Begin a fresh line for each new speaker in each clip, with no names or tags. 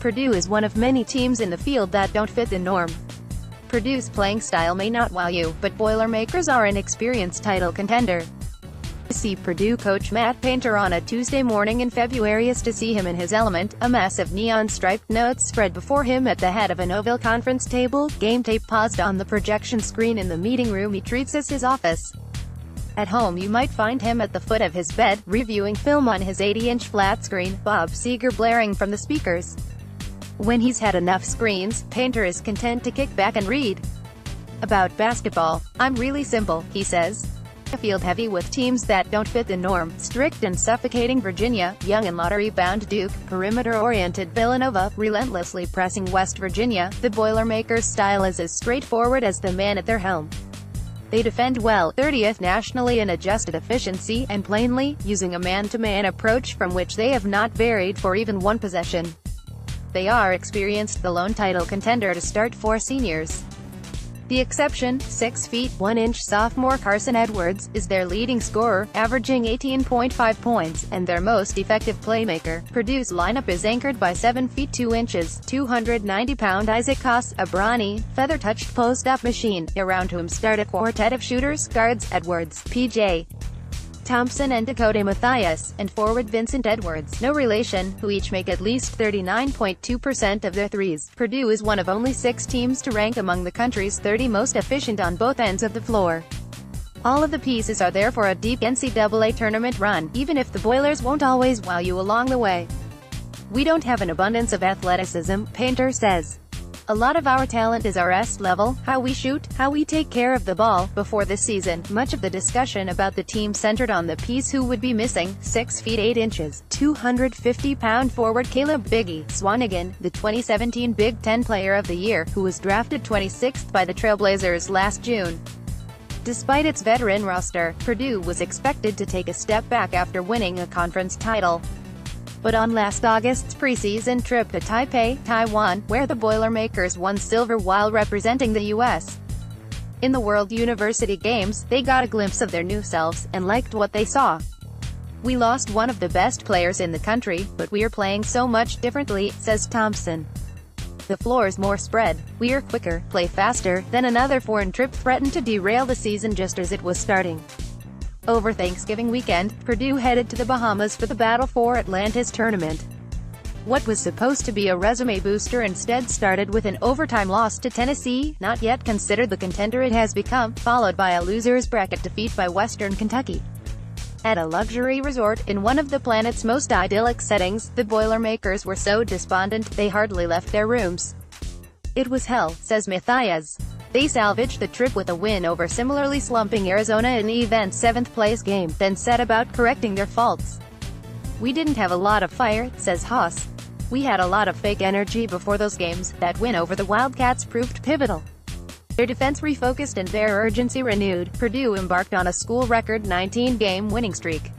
Purdue is one of many teams in the field that don't fit the norm. Purdue's playing style may not wow you, but Boilermakers are an experienced title contender. To see Purdue coach Matt Painter on a Tuesday morning in February is to see him in his element, a massive neon-striped notes spread before him at the head of an oval conference table, game tape paused on the projection screen in the meeting room he treats as his office. At home you might find him at the foot of his bed, reviewing film on his 80-inch flat screen, Bob Seger blaring from the speakers. When he's had enough screens, Painter is content to kick back and read. About basketball, "I'm really simple," he says. "A field heavy with teams that don't fit the norm, strict and suffocating Virginia, young and lottery-bound Duke, perimeter-oriented Villanova, relentlessly pressing West Virginia. The Boilermakers' style is as straightforward as the man at their helm. They defend well, 30th nationally in adjusted efficiency, and plainly, using a man-to-man approach from which they have not varied for even one possession. They are experienced." The lone title contender to start 4 seniors. The exception, 6 feet 1 inch sophomore Carson Edwards, is their leading scorer, averaging 18.5 points, and their most effective playmaker. Purdue's lineup is anchored by 7 feet 2 inches, 290-pound Isaac Koss, a brawny, feather-touched post-up machine, around whom start a quartet of shooters, guards, Edwards, P.J. Thompson and Dakota Mathias, and forward Vincent Edwards, no relation, who each make at least 39.2% of their threes. Purdue is one of only 6 teams to rank among the country's 30 most efficient on both ends of the floor. All of the pieces are there for a deep NCAA tournament run, even if the Boilers won't always wow you along the way. "We don't have an abundance of athleticism," Painter says. "A lot of our talent is our S-level, how we shoot, how we take care of the ball." Before this season, much of the discussion about the team centered on the piece who would be missing, 6 feet 8 inches, 250-pound forward Caleb "Biggie" Swanigan, the 2017 Big Ten Player of the Year, who was drafted 26th by the Trailblazers last June. Despite its veteran roster, Purdue was expected to take a step back after winning a conference title. But on last August's preseason trip to Taipei, Taiwan, where the Boilermakers won silver while representing the U.S. in the World University Games, they got a glimpse of their new selves, and liked what they saw. "We lost one of the best players in the country, but we're playing so much differently," says Thompson. "The floor's more spread. We're quicker, play faster." Then another foreign trip threatened to derail the season just as it was starting. Over Thanksgiving weekend, Purdue headed to the Bahamas for the Battle for Atlantis tournament. What was supposed to be a resume booster instead started with an overtime loss to Tennessee, not yet considered the contender it has become, followed by a loser's bracket defeat by Western Kentucky. At a luxury resort, in one of the planet's most idyllic settings, the Boilermakers were so despondent, they hardly left their rooms. "It was hell," says Mathias. They salvaged the trip with a win over similarly slumping Arizona in the event's 7th-place game, then set about correcting their faults. "We didn't have a lot of fire," says Haas. "We had a lot of fake energy before those games. That win over the Wildcats proved pivotal. Their defense refocused and their urgency renewed." Purdue embarked on a school-record 19-game winning streak.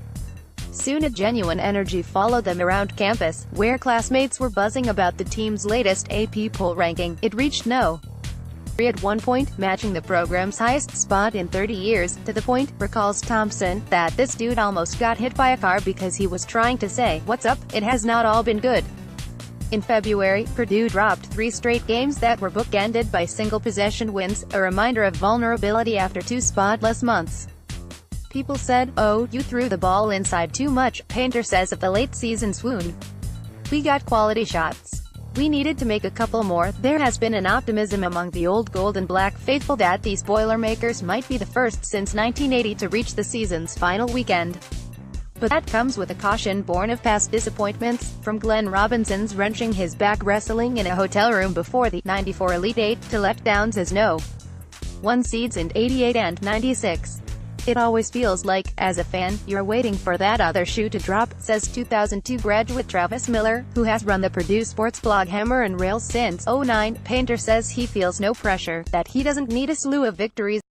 Soon a genuine energy followed them around campus, where classmates were buzzing about the team's latest AP poll ranking. It reached No. at one point, matching the program's highest spot in 30 years, to the point, recalls Thompson, that this dude almost got hit by a car because he was trying to say, "What's up? It has not all been good." In February, Purdue dropped 3 straight games that were bookended by single-possession wins, a reminder of vulnerability after 2 spotless months. "People said, 'Oh, you threw the ball inside too much,'" Painter says of the late-season swoon. "We got quality shots. We needed to make a couple more." There has been an optimism among the old gold and black faithful that these Boilermakers might be the first since 1980 to reach the season's final weekend. But that comes with a caution born of past disappointments, from Glenn Robinson's wrenching his back wrestling in a hotel room before the '94 Elite Eight, to letdowns as No. 1 seeds in '88 and '96. "It always feels like, as a fan, you're waiting for that other shoe to drop," says 2002 graduate Travis Miller, who has run the Purdue sports blog Hammer and Rails since '09. Painter says he feels no pressure, that he doesn't need a slew of victories.